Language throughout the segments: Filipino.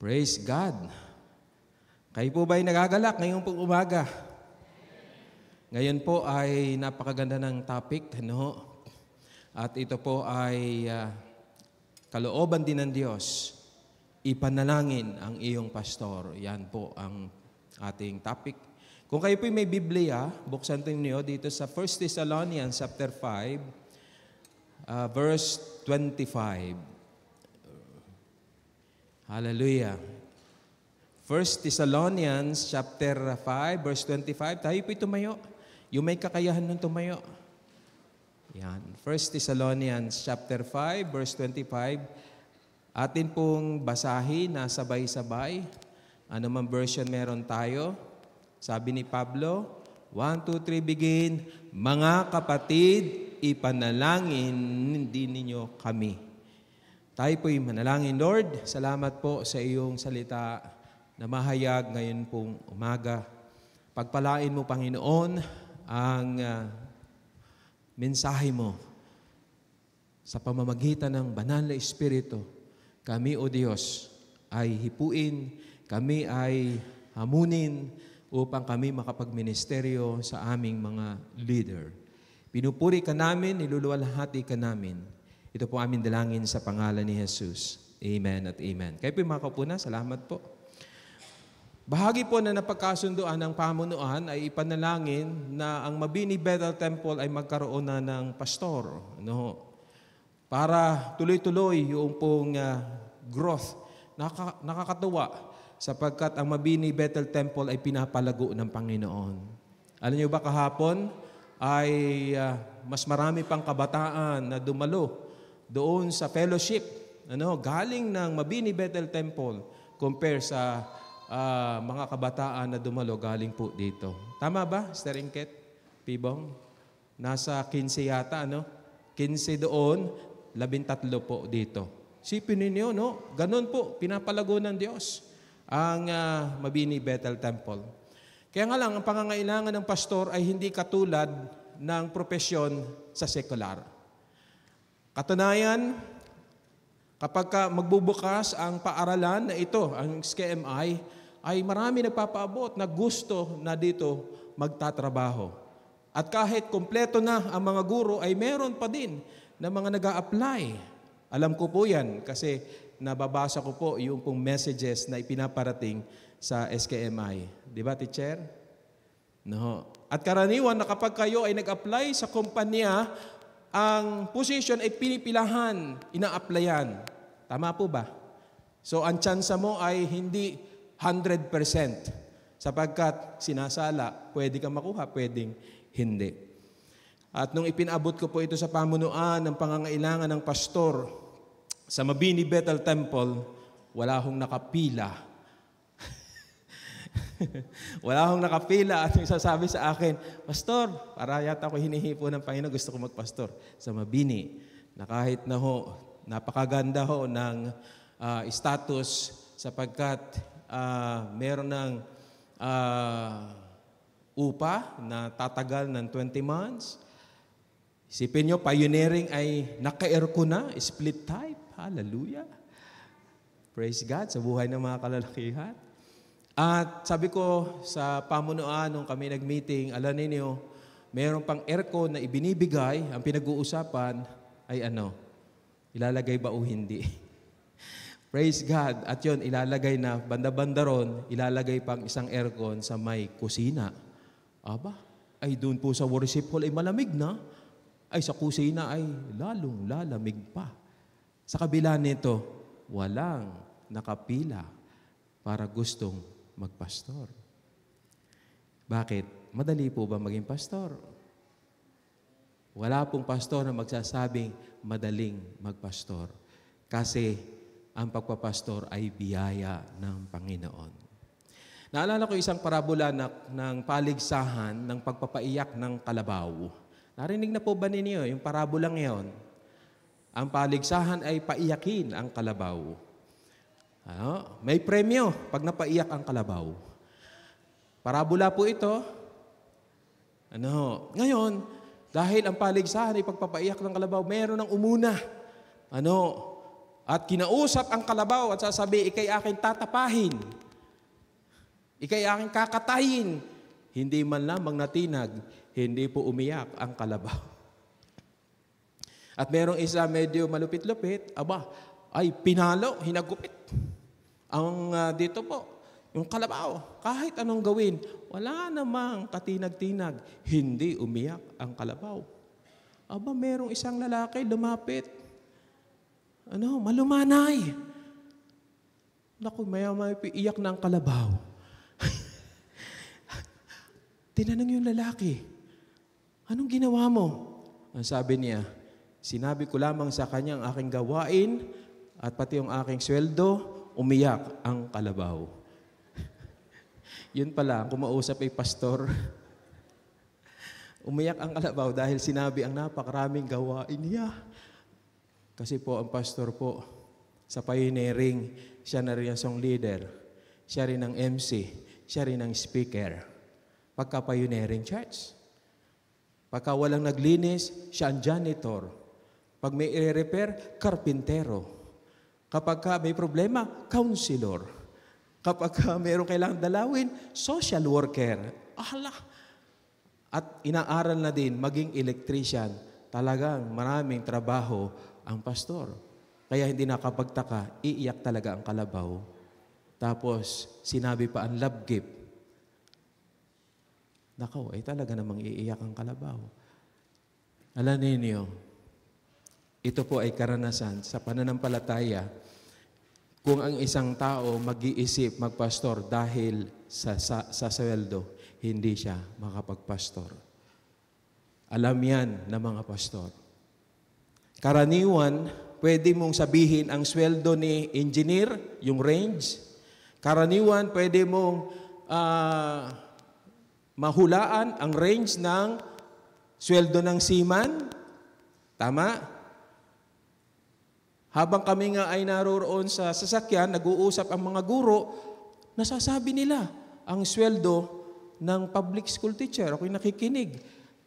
Praise God. Kayo po ba'y nagagalak ngayong pong umaga? Ngayon po ay napakaganda ng topic, ano? At ito po ay kalooban din ng Diyos. Ipanalangin ang iyong pastor. Yan po ang ating topic. Kung kayo po may Biblia, buksan niyo dito sa 1 Thessalonians chapter 5, verse 25. Hallelujah. 1 Thessalonians chapter 5, verse 25. Tayo po'y tumayo. Yung may kakayahan ng tumayo. Yan. 1 Thessalonians chapter 5, verse 25. Atin pong basahin na sabay-sabay. Ano man version meron tayo. Sabi ni Pablo, 1, 2, 3, begin. Mga kapatid, ipanalangin din ninyo kami. Tayo po'y manalangin, Lord. Salamat po sa iyong salita na mahayag ngayon pong umaga. Pagpalain mo, Panginoon, ang mensahe mo sa pamamagitan ng banal na Espiritu. Kami, O Diyos, ay hipuin, kami ay hamunin upang kami makapagministeryo sa aming mga leader. Pinupuri ka namin, niluluwalhati ka namin. Ito po aming dalangin sa pangalan ni Jesus. Amen at amen. Kayo po mga kapuna, salamat po. Bahagi po na napagkasunduan ng pamunuan ay ipanalangin na ang Mabini Bethel Temple ay magkaroon na ng pastor. No? Para tuloy-tuloy yung pong growth. Nakakatuwa sapagkat ang Mabini Bethel Temple ay pinapalago ng Panginoon. Alam niyo ba kahapon ay mas marami pang kabataan na dumalo doon sa fellowship. Galing ng Mabini Bethel Temple compare sa mga kabataan na dumalo galing po dito. Tama ba, Sister Inket? Pibong? Nasa 15 yata, 15 doon, 13 po dito. Sipin ninyo, no? Ganun po, pinapalago ng Diyos ang Mabini Bethel Temple. Kaya nga lang, ang pangangailangan ng pastor ay hindi katulad ng propesyon sa sekular. Katunayan, kapag magbubukas ang paaralan na ito, ang SKMI, ay marami nagpapaabot na gusto na dito magtatrabaho. At kahit kompleto na ang mga guro, ay meron pa din na mga nag-a-apply. Alam ko po yan kasi nababasa ko po yung pong messages na ipinaparating sa SKMI. Di ba, teacher? No. At karaniwan na kapag kayo ay nag-apply sa kumpanya, ang position ay pinipilahan, ina-applyan. Tama po ba? So, ang tsansa mo ay hindi 100%. Sapagkat sinasala, pwede kang makuha, pwedeng hindi. At nung ipinabot ko po ito sa pamunuan ng pangangailangan ng pastor sa Mabini Bethel Temple, wala akong nakapila. Wala akong nakapila at yung sasabi sa akin, Pastor, para yata ako hinihipo ng Panginoon, gusto ko magpastor sa Mabini. Na kahit na napakaganda ng status sapagkat meron ng upa na tatagal ng 20 months. Isipin nyo, pioneering ay naka-aircon na, split type. Hallelujah. Praise God sa buhay ng mga kalalakihan. At sabi ko sa pamunuan nung kami nag-meeting, alam ninyo, meron pang aircon na ibinibigay, ang pinag-uusapan ay ilalagay ba o hindi? Praise God. At yun, ilalagay na, banda-banda ron, ilalagay pang isang aircon sa may kusina. Aba, ay doon po sa worship hall ay malamig na. Ay sa kusina ay lalong lalamig pa. Sa kabila nito, walang nakapila para gustong magpastor. Bakit? Madali po ba maging pastor? Wala pong pastor na magsasabing madaling magpastor. Kasi ang pagpapastor ay biyaya ng Panginoon. Naalala ko isang parabola ng paligsahan ng pagpapaiyak ng kalabaw. Narinig na po ba ninyo yung parabolang ngayon? Ang paligsahan ay paiyakin ang kalabaw. May premyo pag napaiyak ang kalabaw. Parabola po ito. Ngayon, dahil ang paligsahan ay pagpapaiyak ng kalabaw, meron ng umuna. At kinausap ang kalabaw at sasabi, ikay aking tatapahin. Ikay aking kakatayin. Hindi man lamang natinag, hindi po umiyak ang kalabaw. At merong isa medyo malupit-lupit, ay pinalo, hinagupit. Ang dito po, yung kalabaw, kahit anong gawin, wala namang katinag-tinag, hindi umiyak ang kalabaw. Merong isang lalaki lumapit. Malumanay. Naku, maya-maya iyak na ang kalabaw. Tinanong yung lalaki, anong ginawa mo? Ang sabi niya, sinabi ko lamang sa kanya ang aking gawain at pati yung aking sweldo, umiyak ang kalabaw. Yun pala, kung mausap ay pastor, umiyak ang kalabaw dahil sinabi ang napakaraming gawain niya. Kasi po, ang pastor po, sa pioneering, siya na rin ang song leader, siya rin ang MC, siya rin ang speaker. Pagka pioneering church. Pagka walang naglinis, siya ang janitor. Pag may i-repair, karpintero. Kapag may problema, counselor. Kapag mayroong kailangang dalawin, social worker. At inaaral na din maging electrician. Talagang maraming trabaho ang pastor. Kaya hindi nakapagtaka, iiyak talaga ang kalabaw. Tapos, sinabi pa ang love gift. Nako, talaga namang iiyak ang kalabaw. Alam ninyo, ito po ay karanasan sa pananampalataya kung ang isang tao mag-iisip magpastor dahil sa sweldo, hindi siya makapagpastor. Alam yan ng mga pastor. Karaniwan, pwede mong sabihin ang sweldo ni engineer, yung range. Karaniwan, pwede mong mahulaan ang range ng sweldo ng seaman. Tama? Habang kami nga ay naroon sa sasakyan, nag-uusap ang mga guro, nasasabi nila ang sweldo ng public school teacher. Ako'y nakikinig.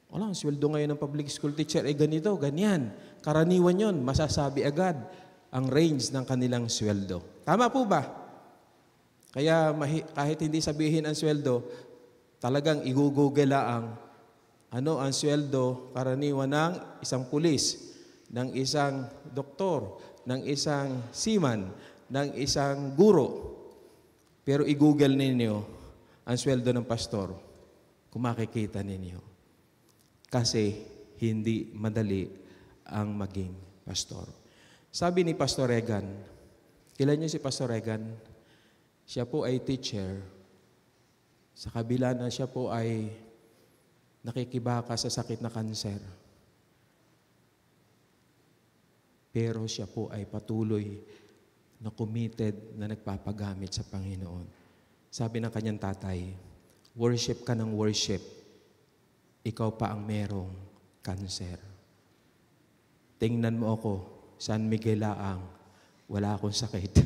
Ang sweldo ngayon ng public school teacher ay ganito, ganyan. Karaniwan yon, masasabi agad ang range ng kanilang sweldo. Tama po ba? Kaya kahit hindi sabihin ang sweldo, talagang i-google ang ang sweldo karaniwan ng isang pulis, ng isang doktor, ng isang seaman, ng isang guro. Pero i-google ninyo ang sweldo ng pastor kung makikita ninyo. Kasi hindi madali ang maging pastor. Sabi ni Pastor Regan, kilala niyo si Pastor Regan? Siya po ay teacher. Sa kabila na siya po ay nakikibaka sa sakit na kanser. Pero siya po ay patuloy na committed na nagpapagamit sa Panginoon. Sabi ng kanyang tatay, worship ka ng worship, ikaw pa ang merong kanser. Tingnan mo ako, San Miguel Laang, wala akong sakit.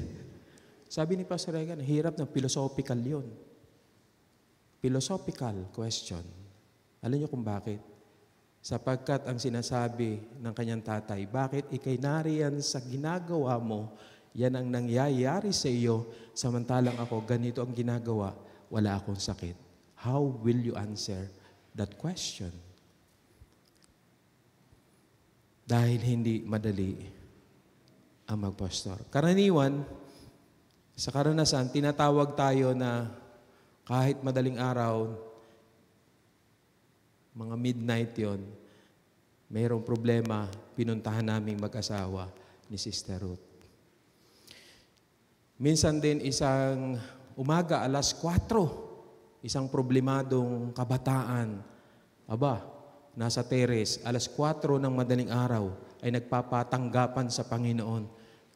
Sabi ni Pastor Regan, hirap ng philosophical yun. Philosophical question. Alam niyo kung bakit? Sapagkat ang sinasabi ng kanyang tatay, bakit ikay nariyan sa ginagawa mo, yan ang nangyayari sa iyo, samantalang ako, ganito ang ginagawa, wala akong sakit. How will you answer that question? Dahil hindi madali ang magpastor. Karaniwan, sa karanasan, tinatawag tayo na kahit madaling araw, mga midnight yon, mayroong problema, pinuntahan naming mag-asawa ni Sister Ruth. Minsan din isang umaga, alas 4, isang problemadong kabataan, nasa teres, alas 4 ng madaling araw, ay nagpapatanggapan sa Panginoon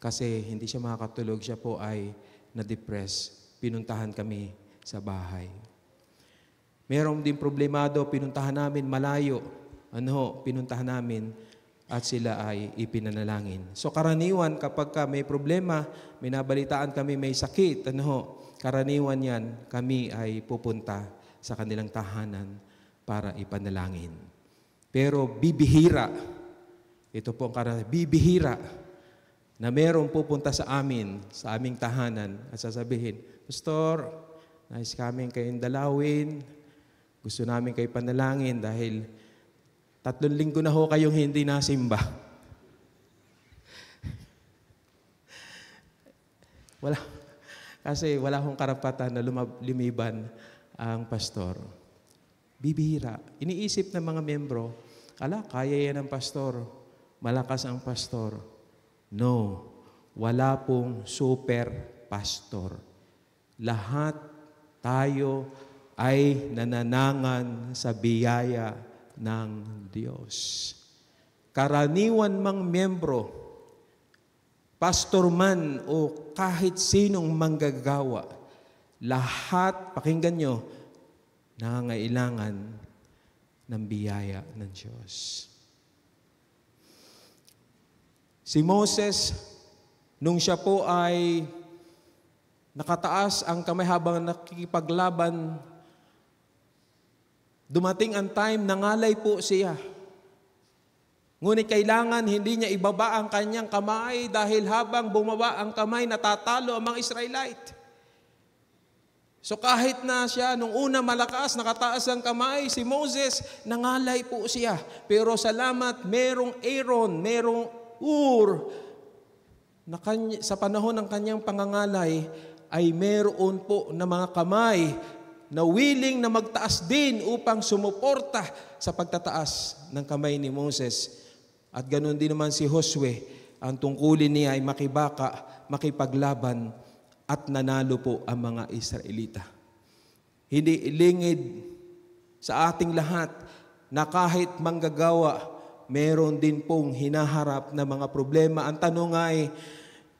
kasi hindi siya makakatulog, siya po ay na-depress. Pinuntahan kami sa bahay. Meron din problemado, pinuntahan namin malayo. Pinuntahan namin at sila ay ipinanalangin. So karaniwan kapag may problema, may nabalitaan kami may sakit, karaniwan yan, kami ay pupunta sa kanilang tahanan para ipanalangin. Pero bibihira, ito po ang karaniwan, bibihira na merong pupunta sa amin, sa aming tahanan, at sasabihin, Pastor, nais kami kayong dalawin, gusto namin kayo panalangin dahil 3 linggo na ho kayong hindi nasimba. Kasi wala akong karapatan na lumiban ang pastor. Bibihira. Iniisip ng mga membro, kaya yan ang pastor. Malakas ang pastor. No, wala pong super pastor. Lahat tayo ay nananangan sa biyaya ng Diyos. Karaniwan mang membro, pastor man o kahit sinong manggagawa, lahat, pakinggan nyo, nangangailangan ng biyaya ng Diyos. Si Moses, nung siya po ay nakataas ang kamay habang nakikipaglaban, dumating ang time, nangalay po siya. Ngunit kailangan hindi niya ibaba ang kanyang kamay dahil habang bumaba ang kamay, natatalo ang mga Israelite. So kahit na siya, nung una malakas, nakataas ang kamay, si Moses, nangalay po siya. Pero salamat, merong Aaron, merong Ur, na sa panahon ng kanyang pangangalay, ay meron po na mga kamay na willing na magtaas din upang sumuporta sa pagtataas ng kamay ni Moses. At ganoon din naman si Josue, ang tungkulin niya ay makibaka, makipaglaban, at nanalo po ang mga Israelita. Hindi ilingid sa ating lahat na kahit manggagawa, meron din pong hinaharap na mga problema. Ang tanong ay,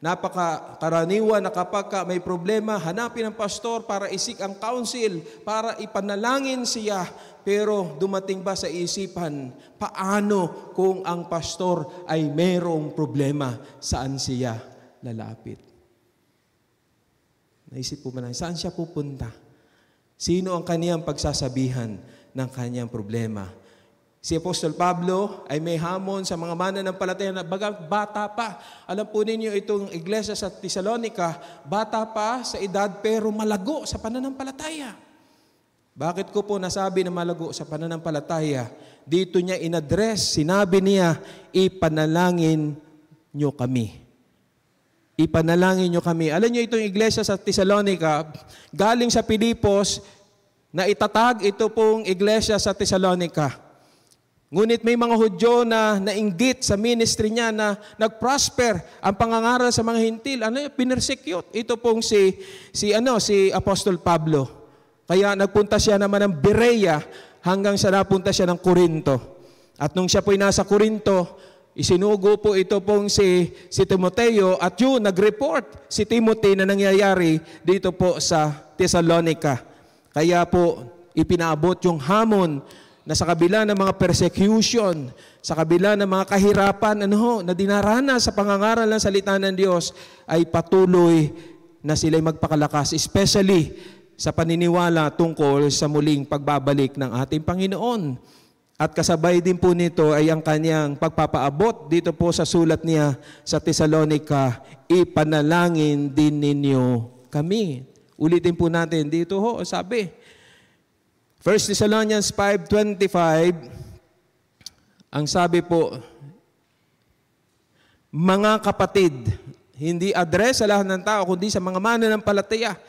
napakakaraniwan na kapag may problema, hanapin ang pastor para isik ang counsel, para ipanalangin siya. Pero dumating ba sa isipan, paano kung ang pastor ay merong problema, saan siya lalapit? Naisip po ba na, saan siya pupunta? Sino ang kaniyang pagsasabihan ng kaniyang problema? Si Apostol Pablo ay may hamon sa mga mananampalataya na bata pa. Alam po ninyo itong iglesia sa Thessalonica, bata pa sa edad pero malago sa pananampalataya. Bakit ko po nasabi na malago sa pananampalataya? Dito niya inaddress, sinabi niya, ipanalangin niyo kami. Ipanalangin niyo kami. Alam niyo itong iglesia sa Thessalonica, galing sa Pilipos, na itatag ito pong iglesia sa Thessalonica. Ngunit may mga Hudyo na nainggit sa ministry niya na nag-prosper ang pangangaral sa mga Hintil. Pinersecute. Ito pong si Apostol Pablo. Kaya nagpunta siya naman ng Berea hanggang sa napunta siya ng Corinto. At nung siya po'y nasa Corinto, isinugo po ito pong si Timoteo at yun, nag-report si Timothy na nangyayari dito po sa Thessalonica. Kaya po, ipinaabot yung hamon na sa kabila ng mga persecution, sa kabila ng mga kahirapan na dinaranas sa pangangaral ng salita ng Diyos, ay patuloy na sila'y magpakalakas, especially sa paniniwala tungkol sa muling pagbabalik ng ating Panginoon. At kasabay din po nito ay ang kanyang pagpapaabot dito po sa sulat niya sa Thessalonica, ipanalangin din ninyo kami. Ulitin po natin dito sabi, 1 Thessalonians 5:25, ang sabi po, mga kapatid, hindi address sa lahat ng tao, kundi sa mga mananampalataya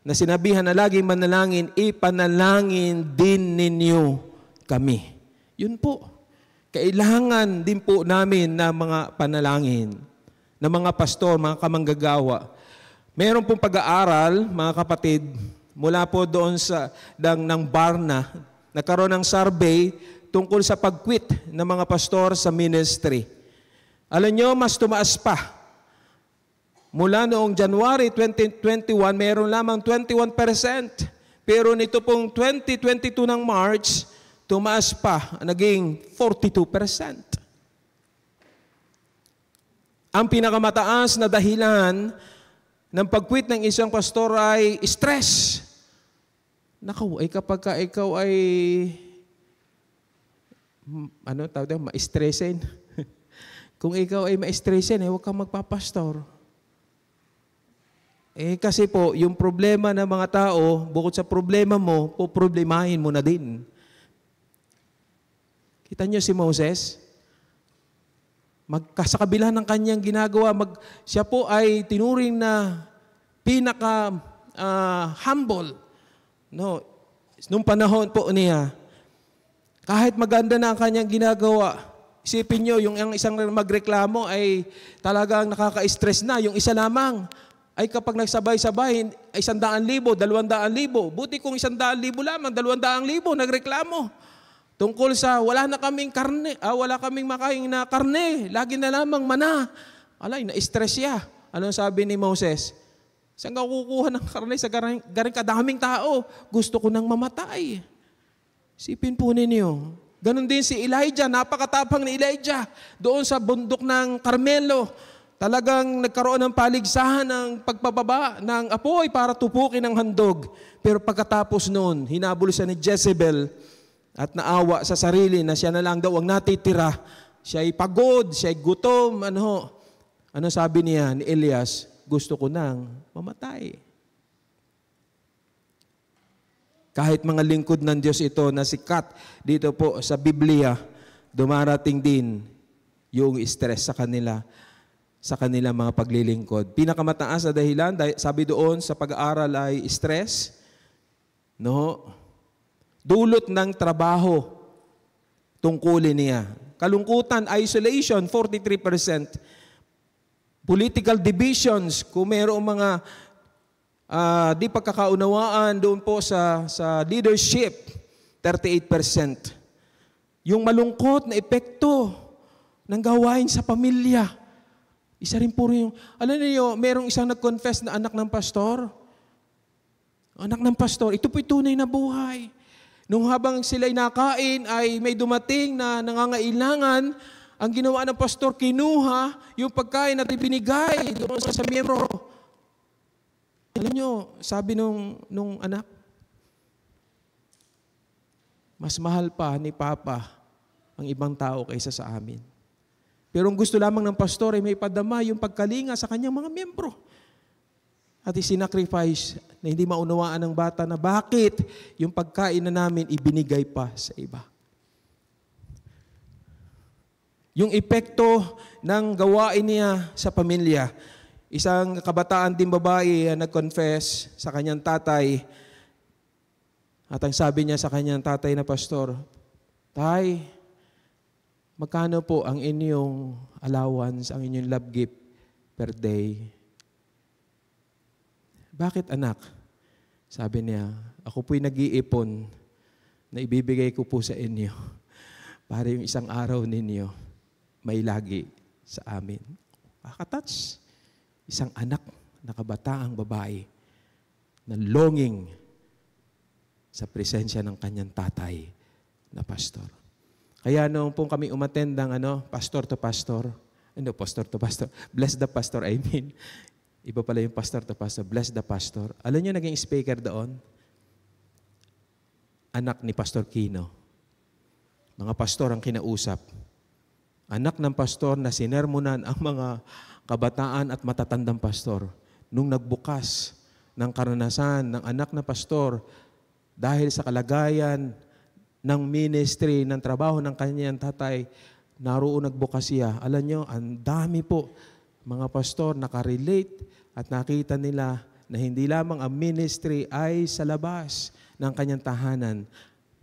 na sinabihan na laging manalangin, ipanalangin din ninyo kami. Yun po. Kailangan din po namin na mga panalangin, na mga pastor, mga kamanggagawa. Meron pong pag-aaral, mga kapatid, mula po doon ng Barna, nagkaroon ng survey tungkol sa pag-quit ng mga pastor sa ministry. Alam nyo, mas tumaas pa. Mula noong January 2021, meron lamang 21%. Pero nito pong 2022 ng March, tumaas pa, naging 42%. Ang pinakamataas na dahilan ng pag-quit ng isang pastor ay stress. Naku, ay kapag ikaw ay ma-stressin. Kung ikaw ay ma-stressin, huwag kang magpapastor. Kasi po, yung problema ng mga tao, bukod sa problema mo, poproblemahin mo na din. Kita niyo si Moses? Sa kabila ng kanyang ginagawa, siya po ay tinuring na humble. No, nung panahon po niya, kahit maganda na ang kanyang ginagawa, isipin nyo, yung isang magreklamo ay talagang nakaka-stress na. Yung isa lamang ay kapag nagsabay-sabay, 100,000, 200,000. Buti kung 100,000 lamang, 200,000 nagreklamo. Tungkol sa wala kaming makain na karne, lagi na lamang mana. Alay, na-stress siya. Anong sabi ni Moses? Saan ka kukuha ng karne sa garing kadaming tao? Gusto ko nang mamatay. Sipin po ninyo. Ganon din si Elijah, napakatapang ni Elijah. Doon sa bundok ng Carmelo, talagang nagkaroon ng paligsahan ng pagpababa ng apoy para tupukin ang handog. Pero pagkatapos noon, hinabol siya ni Jezebel at naawa sa sarili na siya na lang daw ang natitira. Siya ay pagod, siya ay gutom. Ano sabi niya ni Elias? Gusto ko nang mamatay. Kahit mga lingkod ng Diyos ito na sikat dito po sa Biblia, dumarating din yung stress sa kanila mga paglilingkod. Pinakamataas na dahilan, sabi doon sa pag-aaral ay stress, no? Dulot ng trabaho, tungkulin niya. Kalungkutan, isolation, 43%. Political divisions, kung mayroong mga di pagkakaunawaan doon po sa leadership, 38%. Yung malungkot na epekto ng gawain sa pamilya, isa rin po rin yung, alam niyo, merong isang nag-confess na anak ng pastor. Anak ng pastor, ito po'y tunay na buhay. Nung habang sila'y nakain, ay may dumating na nangangailangan, ang ginawa ng pastor, kinuha yung pagkain at ibinigay doon sa miyembro. Alam nyo, sabi nung anak, mas mahal pa ni Papa ang ibang tao kaysa sa amin. Pero ang gusto lamang ng pastor ay may padama yung pagkalinga sa kanyang mga miyembro. At isinacrifice na hindi maunawaan ng bata na bakit yung pagkain na namin ibinigay pa sa iba. Yung epekto ng gawain niya sa pamilya. Isang kabataan din babae nag-confess sa kanyang tatay. At ang sabi niya sa kanyang tatay na pastor, Tay, magkano po ang inyong allowance, ang inyong love gift per day? Bakit anak? Sabi niya, ako po'y nag-iipon na ibibigay ko po sa inyo para yung isang araw ninyo may lagi sa amin. Kakatouch. Isang anak na kabataang babae na longing sa presensya ng kanyang tatay na pastor. Kaya noong pong kami umattend ng pastor to pastor, bless the pastor, I mean. Iba pala yung pastor to pastor, bless the pastor. Alam niyo naging speaker doon? Anak ni Pastor Kino. Mga pastor ang kinausap. Anak ng pastor na sinermonan ang mga kabataan at matatandang pastor. Nung nagbukas ng karanasan ng anak na pastor dahil sa kalagayan ng ministry, ng trabaho ng kanyang tatay, naroon nagbukas siya. Alam nyo, ang dami po mga pastor nakarelate at nakita nila na hindi lamang ang ministry ay sa labas ng kanyang tahanan.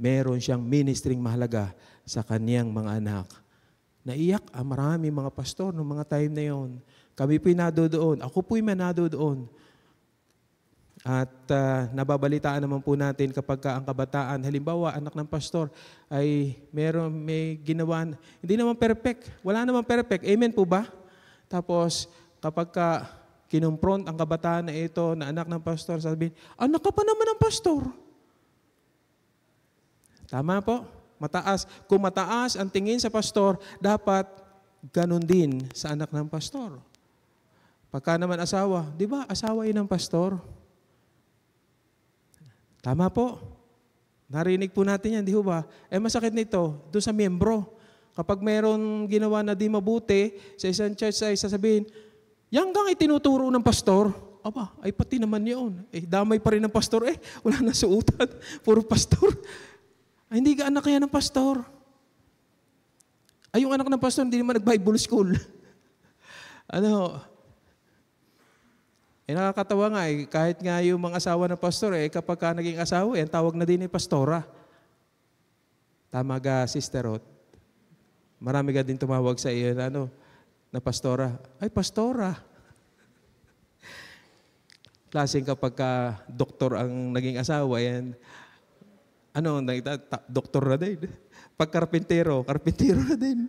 Meron siyang ministering mahalaga sa kanyang mga anak. Naiyak ang marami mga pastor noong mga time na yon. Kami po'y nado doon. Ako po'y manado doon. At nababalitaan naman po natin kapag ang kabataan, halimbawa anak ng pastor, ay may ginawa, hindi naman perfect. Wala naman perfect. Amen po ba? Tapos kapag kinumpront ang kabataan na ito na anak ng pastor, sabihin, anak ka pa naman ng pastor. Tama po? Mataas. Kung mataas ang tingin sa pastor, dapat ganun din sa anak ng pastor. Pagka naman asawa, di ba asawa yun ng pastor? Tama po. Narinig po natin yan, di ba? Masakit nito, doon sa miyembro. Kapag meron ginawa na di mabuti sa isang church ay sasabihin, yan kang itinuturo ng pastor. Aba, ay pati naman yun. Damay pa rin ng pastor. Wala na suutan. Puro pastor. Ay, hindi ka anak yan ng pastor. Ay, yung anak ng pastor, hindi naman nag-Bible school. Nakakatawa nga kahit nga yung mga asawa ng pastor, kapag ka naging asawa, tawag na din ni pastora. Tama ka, Sister Ruth? Marami ka din tumawag sa iyo na pastora. Ay, pastora. Klaseng kapag ka doktor ang naging asawa, doktor na din. Pag karpintero na din.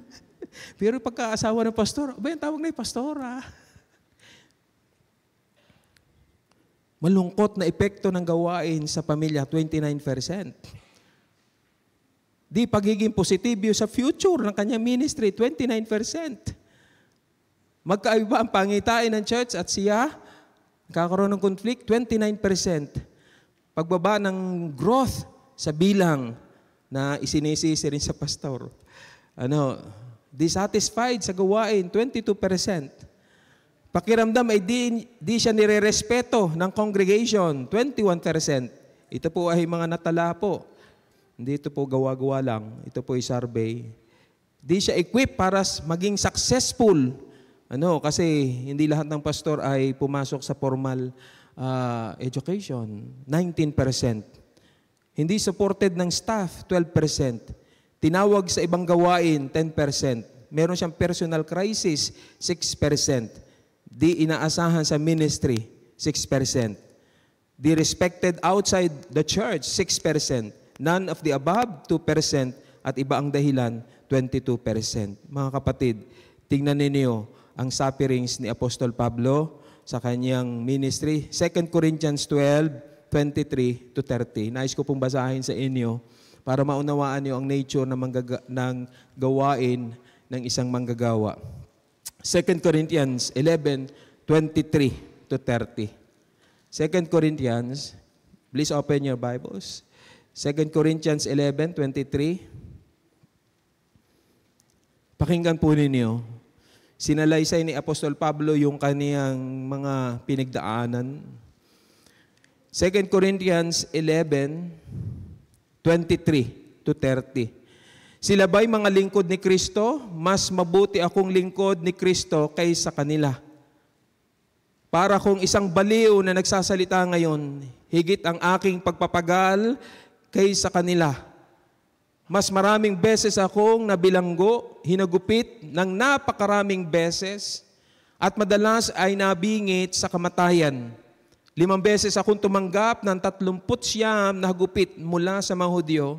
Pero pagka asawa ng pastor, tawag na yung pastora. Malungkot na epekto ng gawain sa pamilya, 29%. Di pagiging positibo sa future ng kanyang ministry, 29%. Magkaiba ang pangitain ng church at siya, kakaroon ng conflict, 29%. Pagbaba ng growth sa bilang na isinisisi rin sa pastor. Dissatisfied sa gawain, 22%. Pakiramdam ay di siya nirerespeto ng congregation, 21%. Ito po ay mga natala po. Hindi ito po gawa-gawa lang. Ito po ay survey. Di siya equipped para maging successful. Kasi hindi lahat ng pastor ay pumasok sa formal education. 19%. Hindi supported ng staff, 12%. Tinawag sa ibang gawain, 10%. Meron siyang personal crisis, 6%. Di inaasahan sa ministry, 6%. Di respected outside the church, 6%. None of the above, 2%. At iba ang dahilan, 22%. Mga kapatid, tingnan ninyo ang sufferings ni Apostol Pablo sa kanyang ministry. 2 Corinthians 12:23-30. Nais ko pong basahin sa inyo para maunawaan niyo ang nature ng gawain ng isang manggagawa. 2 Corinthians 11:23-30. 2 Corinthians, please open your Bibles. 2 Corinthians 11:23. Pakinggan po ninyo. Sinalaysay ni Apostol Pablo yung kaniyang mga pinagdaanan. 2 Corinthians 11:23-30. Sila ba'y mga lingkod ni Kristo? Mas mabuti akong lingkod ni Kristo kaysa kanila. Para kung isang baliw na nagsasalita ngayon, higit ang aking pagpapagal kaysa kanila. Mas maraming beses akong nabilanggo, hinagupit ng napakaraming beses, at madalas ay nabingit sa kamatayan. 5 beses akong tumanggap ng 39 na hagupit mula sa mga Hudyo.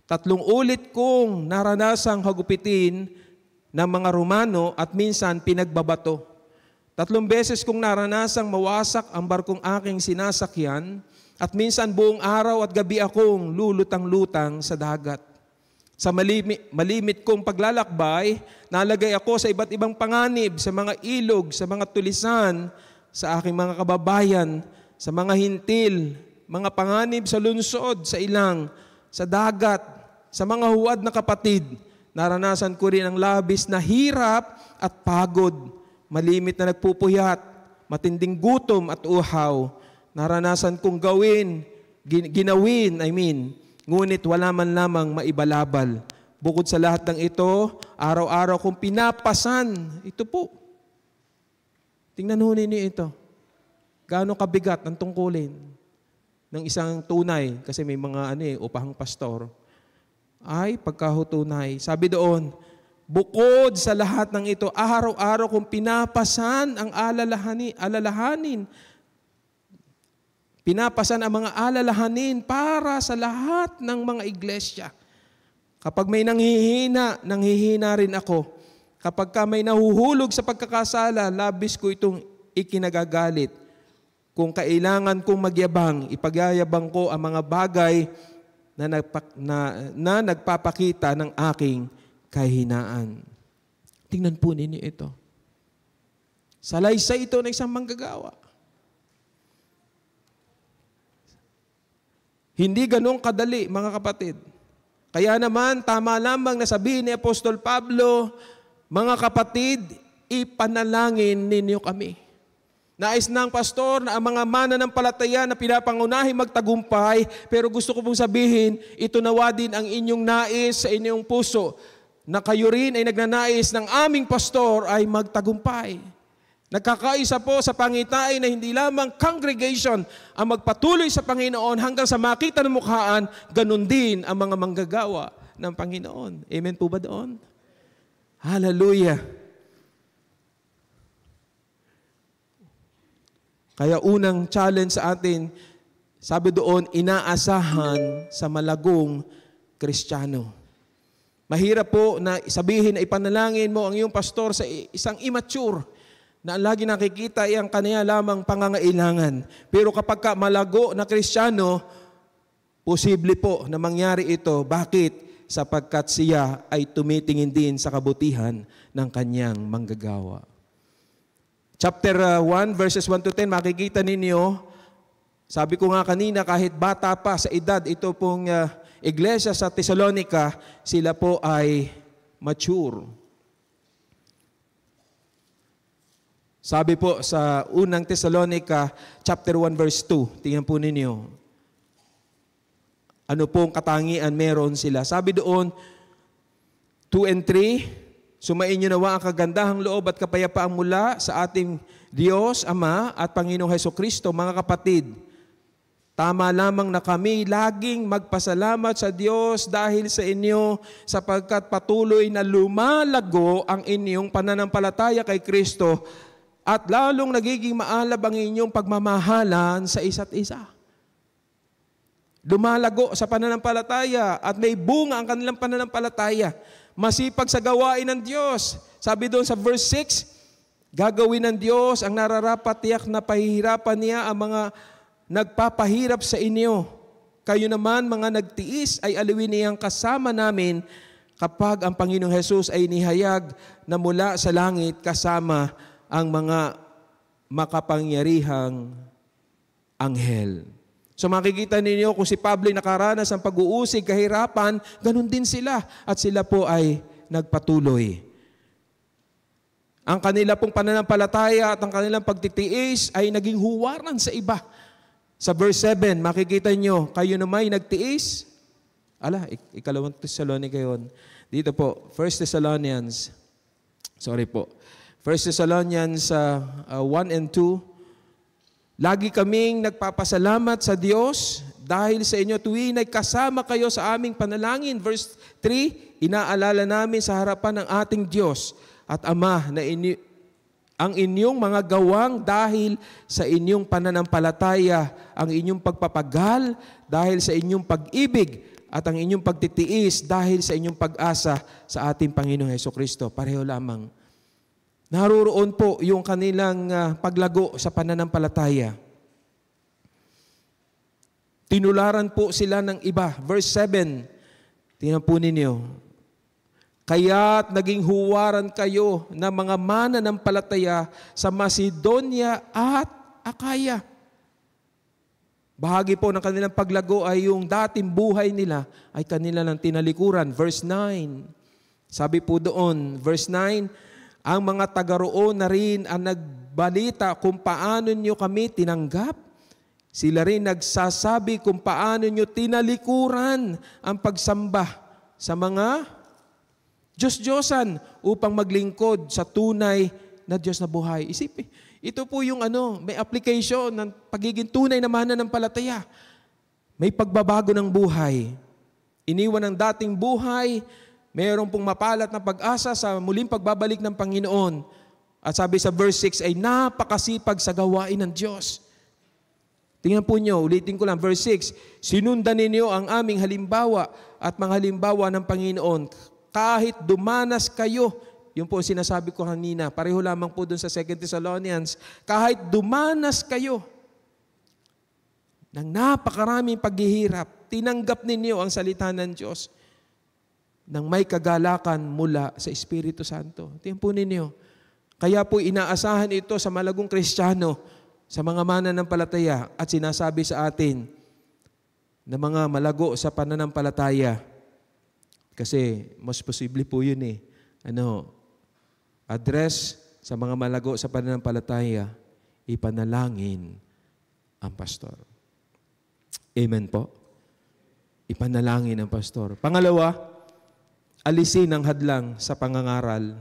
3 ulit kong naranasang hagupitin ng mga Romano at minsan pinagbabato. 3 beses kong naranasang mawasak ang barkong aking sinasakyan, at minsan buong araw at gabi akong lulutang-lutang sa dagat. Sa malimit kong paglalakbay, nalagay ako sa iba't ibang panganib, sa mga ilog, sa mga tulisan, sa aking mga kababayan, sa mga hintil, mga panganib sa lungsod, sa ilang, sa dagat, sa mga huwad na kapatid. Naranasan ko rin ang labis na hirap at pagod, malimit na nagpupuyat, matinding gutom at uhaw. Naranasan kong ginawin, ngunit wala man lamang maibalabal. Bukod sa lahat ng ito, araw-araw kong pinapasan. Ito po. Tingnan ho ninyo ito. Gaano kabigat ang tungkulin ng isang tunay, kasi may mga upahang pastor, ay pagkahutunay. Sabi doon, bukod sa lahat ng ito, araw-araw kong pinapasan ang alalahanin. Pinapasan ang mga alalahanin para sa lahat ng mga iglesia. Kapag may nanghihina rin ako. Kapag may nahuhulog sa pagkakasala, labis ko itong ikinagagalit. Kung kailangan kong magyabang, ipagyayabang ko ang mga bagay na nagpapakita ng aking kahinaan. Tingnan po ninyo ito. Salaysay ito ng isang manggagawa. Hindi ganun kadali, mga kapatid. Kaya naman, tama lamang na sabihin ni Apostol Pablo, mga kapatid, ipanalangin ninyo kami. Nais ng pastor na ang mga mananampalataya na pinapangunahin magtagumpay, pero gusto ko pong sabihin, ito nawa din ang inyong nais sa inyong puso, na kayo rin ay nagnanais ng aming pastor ay magtagumpay. Nagkakaisa po sa pangitain na hindi lamang congregation ang magpatuloy sa Panginoon hanggang sa makita ng mukhaan, ganun din ang mga manggagawa ng Panginoon. Amen po ba doon? Hallelujah! Kaya unang challenge sa atin, sabi doon, inaasahan sa malagong Kristiyano. Mahirap po na sabihin na ipanalangin mo ang iyong pastor sa isang immature na ang lagi nakikita ay ang kaniya lamang pangangailangan. Pero kapag ka malago na Kristiyano, posible po na mangyari ito. Bakit? Sapagkat siya ay tumitingin din sa kabutihan ng kanyang manggagawa. Chapter 1, verses 1 to 10, makikita ninyo, sabi ko nga kanina, kahit bata pa sa edad, ito pong iglesia sa Thessalonica, sila po ay mature. Sabi po sa unang Thessalonica, chapter 1, verse 2, tingnan po ninyo, ano pong katangian meron sila. Sabi doon, 2 and 3, sumainyo nawa ang kagandahang loob at kapayapaang mula sa ating Diyos, Ama at Panginoong Hesukristo. Mga kapatid, tama lamang na kami laging magpasalamat sa Diyos dahil sa inyo sapagkat patuloy na lumalago ang inyong pananampalataya kay Kristo at lalong nagiging maalab ang inyong pagmamahalan sa isa't isa. Lumalago sa pananampalataya at may bunga ang kanilang pananampalataya. Masipag sa gawain ng Diyos. Sabi doon sa verse 6, gagawin ng Diyos ang nararapat tiyak na pahihirapan niya ang mga nagpapahirap sa inyo. Kayo naman mga nagtiis ay aliwin niyang kasama namin kapag ang Panginoong Hesus ay nihayag na mula sa langit kasama ang mga makapangyarihang anghel. So makikita ninyo kung si Pablo ay nakaranas ng pag-uusig, kahirapan, ganun din sila. At sila po ay nagpatuloy. Ang kanila pong pananampalataya at ang kanilang pagtitiis ay naging huwaran sa iba. Sa verse 7, makikita nyo, kayo naman ay nagtiis. Ikalawang Thessalonica yun. Dito po, 1 Thessalonians 1 and 2, lagi kaming nagpapasalamat sa Diyos dahil sa inyo tuwing kasama kayo sa aming panalangin. Verse 3, inaalala namin sa harapan ng ating Diyos at Ama na ang inyong mga gawang dahil sa inyong pananampalataya, ang inyong pagpapagal dahil sa inyong pag-ibig at ang inyong pagtitiis dahil sa inyong pag-asa sa ating Panginoong Hesukristo. Pareho lamang. Naroon po yung kanilang paglago sa pananampalataya. Tinularan po sila ng iba. Verse 7, tingnan po ninyo. Kaya't naging huwaran kayo ng mga mananampalataya sa Macedonia at Akaya. Bahagi po ng kanilang paglago ay yung dating buhay nila ay kanila ng tinalikuran. Verse 9, sabi po doon, verse 9, ang mga taga-roon na rin ang nagbalita kung paano nyo kami tinanggap. Sila rin nagsasabi kung paano nyo tinalikuran ang pagsamba sa mga Diyos-Diyosan upang maglingkod sa tunay na Diyos na buhay. Isipin, ito po yung may application ng pagiging tunay na mananampalataya. May pagbabago ng buhay. Iniwan ang dating buhay, mayroon pong mapalat na pag-asa sa muling pagbabalik ng Panginoon. At sabi sa verse 6 ay napakasipag sa gawain ng Diyos. Tingnan po nyo, ulitin ko lang, verse 6, sinundan ninyo ang aming halimbawa at mga halimbawa ng Panginoon. Kahit dumanas kayo, yun po sinasabi ko kanina, pareho lamang po dun sa 2 Thessalonians, kahit dumanas kayo ng napakaraming paghihirap, tinanggap ninyo ang salita ng Diyos ng may kagalakan mula sa Espiritu Santo. Tingnan po ninyo. Kaya po inaasahan ito sa malagong Kristiyano, sa mga mananampalataya at sinasabi sa atin na mga malago sa pananampalataya, Kasi mas posible po yun eh. Address sa mga malago sa pananampalataya, ipanalangin ang pastor. Amen po. Ipanalangin ang pastor. Pangalawa, alisin ang hadlang sa pangangaral.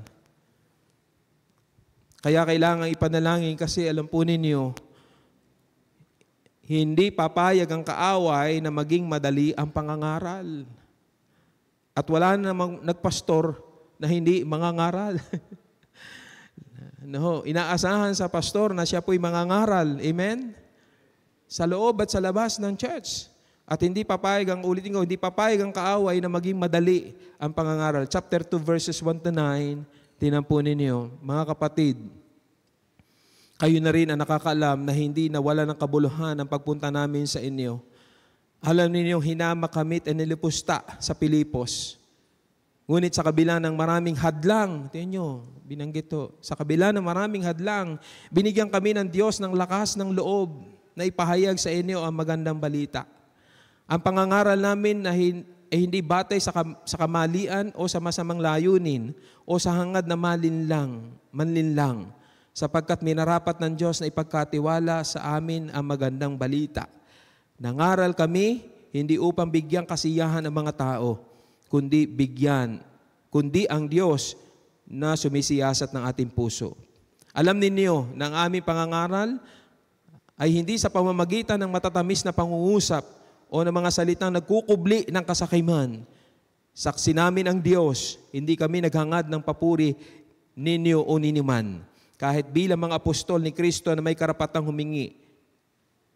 Kaya kailangan ipanalangin kasi alam po ninyo, hindi papayag ang kaaway na maging madali ang pangangaral. At wala namang nagpastor na hindi mangangaral. Inaasahan sa pastor na siya po'y mangangaral. Amen? Sa loob at sa labas ng church. At hindi papayag ang, ulitin ko, hindi papayag ang kaaway na maging madali ang pangangaral. Chapter 2 verses 1 to 9, tinan po ninyo, mga kapatid, kayo na rin ang nakakaalam na hindi nawala ng kabuluhan ang pagpunta namin sa inyo. Alam ninyong hinama kami at nilipusta sa Pilipos. Ngunit sa kabila ng maraming hadlang, tingnan nyo, binanggit to, sa kabila ng maraming hadlang, binigyan kami ng Diyos ng lakas ng loob na ipahayag sa inyo ang magandang balita. Ang pangangaral namin na hindi batay sa kamalian o sa masamang layunin o sa hangad na manlinlang, sapagkat minarapat ng Diyos na ipagkatiwala sa amin ang magandang balita. Nangaral kami, hindi upang bigyang kasiyahan ang mga tao, kundi ang Diyos na sumisiyasat ng ating puso. Alam ninyo na ang aming pangangaral ay hindi sa pamamagitan ng matatamis na pangungusap o ng mga salitang nagkukubli ng kasakiman. Saksi namin ang Diyos, hindi kami naghangad ng papuri ninyo o niniman. Kahit bilang mga apostol ni Kristo na may karapatang humingi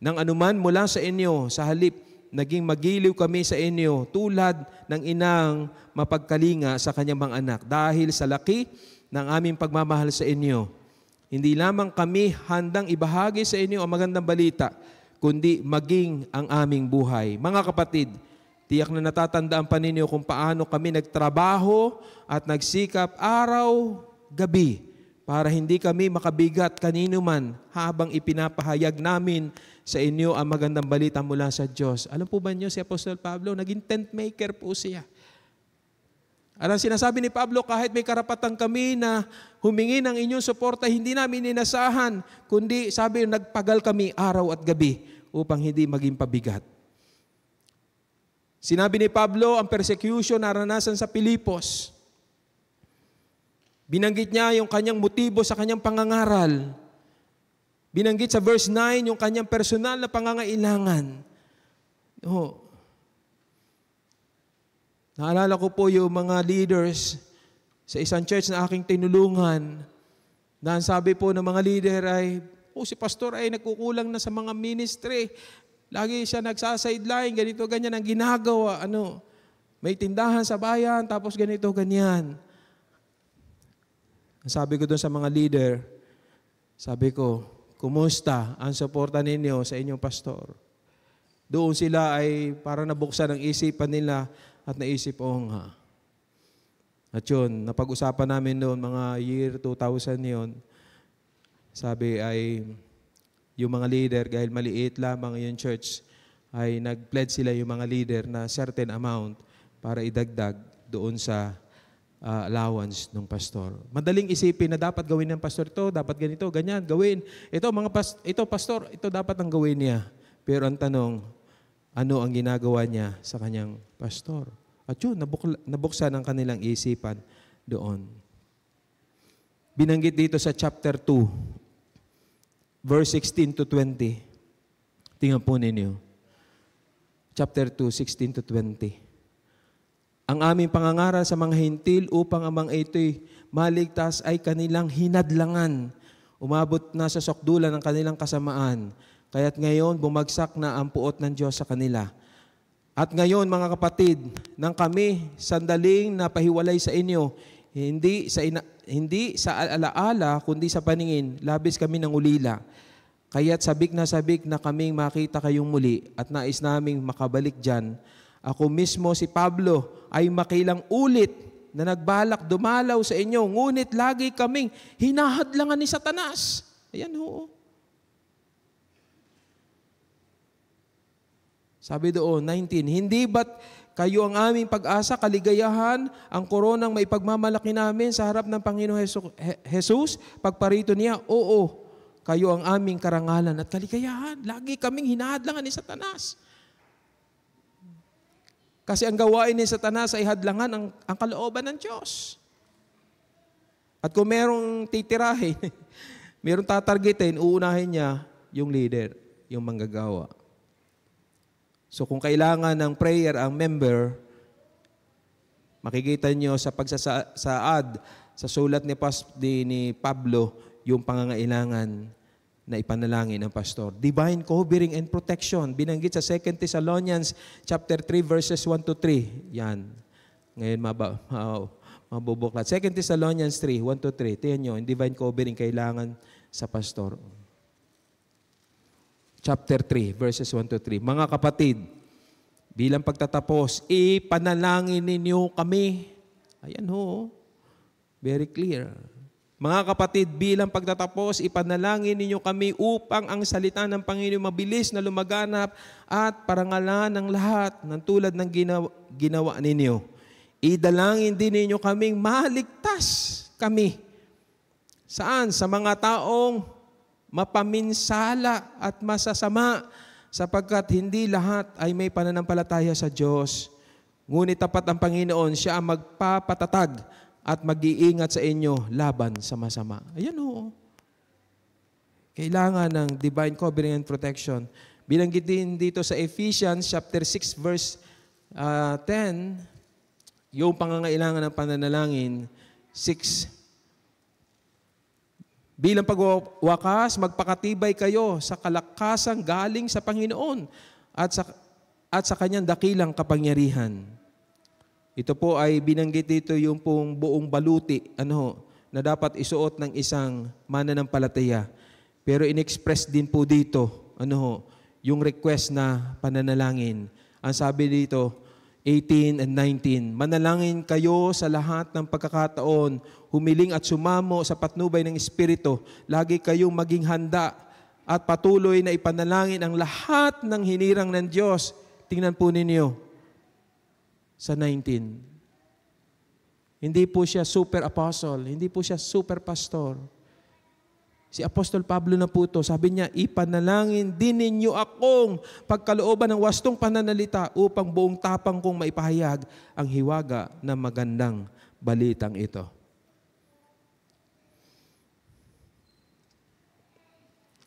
ng anuman mula sa inyo, sa halip, naging magiliw kami sa inyo tulad ng inang mapagkalinga sa kanyang mga anak. Dahil sa laki ng aming pagmamahal sa inyo, hindi lamang kami handang ibahagi sa inyo ang magandang balita, kundi maging ang aming buhay. Mga kapatid, tiyak na natatandaan pa ninyo kung paano kami nagtrabaho at nagsikap araw-gabi para hindi kami makabigat kanino man habang ipinapahayag namin sa inyo ang magandang balita mula sa Diyos. Alam po ba niyo si Apostol Pablo, naging tent maker po siya. At ang sinasabi ni Pablo, kahit may karapatan kami na humingi ng inyong suporta, hindi namin inasahan, kundi sabi, nagpagal kami araw at gabi upang hindi maging pabigat. Sinabi ni Pablo, ang persecution naranasan sa Pilipos. Binanggit niya yung kanyang motibo sa kanyang pangangaral. Binanggit sa verse 9 yung kanyang personal na pangangailangan. Naalala ko po yung mga leaders sa isang church na aking tinulungan na ang sabi po ng mga leader ay, si pastor ay nagkukulang na sa mga ministry. Lagi siya nagsasideline, ganito, ganyan ang ginagawa. May tindahan sa bayan, tapos ganito, ganyan. Sabi ko doon sa mga leader, sabi ko, kumusta ang suporta ninyo sa inyong pastor? Doon sila ay parang nabuksan ang isipan nila at naisip, nga. At yun, napag-usapan namin noon, mga year 2000 yun, sabi ay, yung mga leader, dahil maliit lamang yung church, ay nag-pledge sila yung mga leader na certain amount para idagdag doon sa allowance ng pastor. Madaling isipin na dapat gawin ng pastor ito, dapat ganito, ganyan, gawin. Ito pastor, ito dapat ang gawin niya. Pero ang tanong, ano ang ginagawa niya sa kanyang pastor? At yun, nabuksan ang kanilang isipan doon. Binanggit dito sa chapter 2, verse 16 to 20. Tingnan po ninyo. Chapter 2, 16 to 20. Ang aming pangangaral sa mga hintil upang ang mga ito'y maligtas ay kanilang hinadlangan. Umabot na sa sokdulan ng kanilang kasamaan. Kaya't ngayon bumagsak na ang puot ng Diyos sa kanila. At ngayon mga kapatid, nang kami sandaling napahiwalay sa inyo, hindi sa alaala kundi sa paningin, labis kami ng ulila. Kaya't sabik na kaming makita kayong muli at nais naming makabalik dyan. Ako mismo si Pablo ay makilang ulit na nagbalak dumalaw sa inyo, ngunit lagi kaming hinahadlangan ni Satanas. Ayan ho. Sabi doon, 19, hindi ba't kayo ang aming pag-asa, kaligayahan, ang koronang maipagmamalaki namin sa harap ng Panginoong Jesus, pagparito niya? Oo, kayo ang aming karangalan at kaligayahan. Lagi kaming hinahadlangan ni Satanas. Kasi ang gawain ni Satanas ay hadlangan ang kalooban ng Diyos. At kung merong titirahin, merong tatargetin, uunahin niya yung leader, yung manggagawa. So kung kailangan ng prayer ang member, makikita nyo sa pagsasaad sa sulat ni Pablo, yung pangangailangan na ipanalangin ng pastor. Divine covering and protection. Binanggit sa 2 Thessalonians chapter 3 verses 1 to 3. Yan. Ngayon mabubuklat. 2 Thessalonians 3, 1 to 3. Tingnan nyo, yung divine covering kailangan sa pastor. Chapter 3, verses 1 to 3. Mga kapatid, bilang pagtatapos, ipanalangin ninyo kami. Ayan ho, very clear. Mga kapatid, bilang pagtatapos, ipanalangin ninyo kami upang ang salita ng Panginoon mabilis na lumaganap at parangalan ng lahat ng tulad ng ginawa ninyo. Idalangin din ninyo kaming maligtas kami. Saan? Sa mga taong mapaminsala at masasama, sapagkat hindi lahat ay may pananampalataya sa Diyos. Ngunit tapat ang Panginoon, siya ang magpapatatag at mag-iingat sa inyo laban sa masama. Ayan o. Kailangan ng divine covering and protection. Binanggit din dito sa Ephesians chapter 6 verse 10, yung pangangailangan ng pananalangin, 6. Bilang pagwawakas, magpakatibay kayo sa kalakasang galing sa Panginoon at sa kanyang dakilang kapangyarihan. Ito po ay binanggit dito yung pong buong baluti na dapat isuot ng isang mananampalataya. Pero in-express din po dito yung request na pananalangin. Ang sabi dito, 18 and 19, manalangin kayo sa lahat ng pagkakataon, humiling at sumamo sa patnubay ng Espiritu. Lagi kayong maging handa at patuloy na ipanalangin ang lahat ng hinirang ng Diyos. Tingnan po ninyo sa 19. Hindi po siya super apostle, hindi po siya super pastor. Si Apostol Pablo na po ito, sabi niya, ipanalangin din ninyo akong pagkalooban ng wastong pananalita upang buong tapang kong maipahayag ang hiwaga ng magandang balitang ito.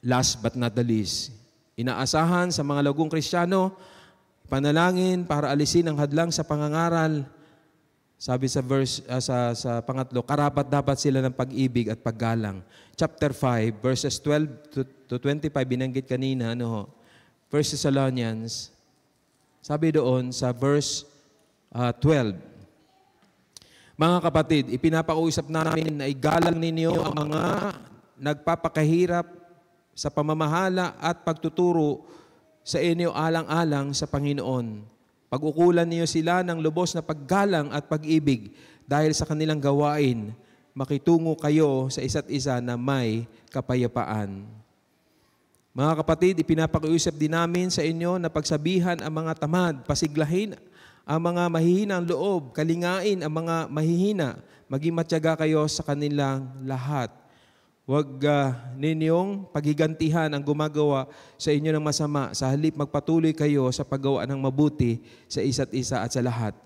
Last but not the least, inaasahan sa mga lagong Kristiyano, panalangin para alisin ang hadlang sa pangangaral. Sabi sa verse sa pangatlo, karapat dapat sila ng pag-ibig at paggalang. Chapter 5 verses 12 to 25 binanggit kanina 1 Thessalonians. Sabi doon sa verse 12. Mga kapatid, ipinapausap namin na igalang ninyo ang mga nagpapakahirap sa pamamahala at pagtuturo sa inyo alang-alang sa Panginoon. Pag-ukulan niyo sila ng lubos na paggalang at pag-ibig dahil sa kanilang gawain, makitungo kayo sa isa't isa na may kapayapaan. Mga kapatid, ipinapakiusap din namin sa inyo na pagsabihan ang mga tamad, pasiglahin ang mga mahihinang loob, kalingain ang mga mahihina, maging matyaga kayo sa kanilang lahat. Huwag ninyong paghigantihan ang gumagawa sa inyo ng masama. Sa halip, magpatuloy kayo sa paggawa ng mabuti sa isa't isa at sa lahat.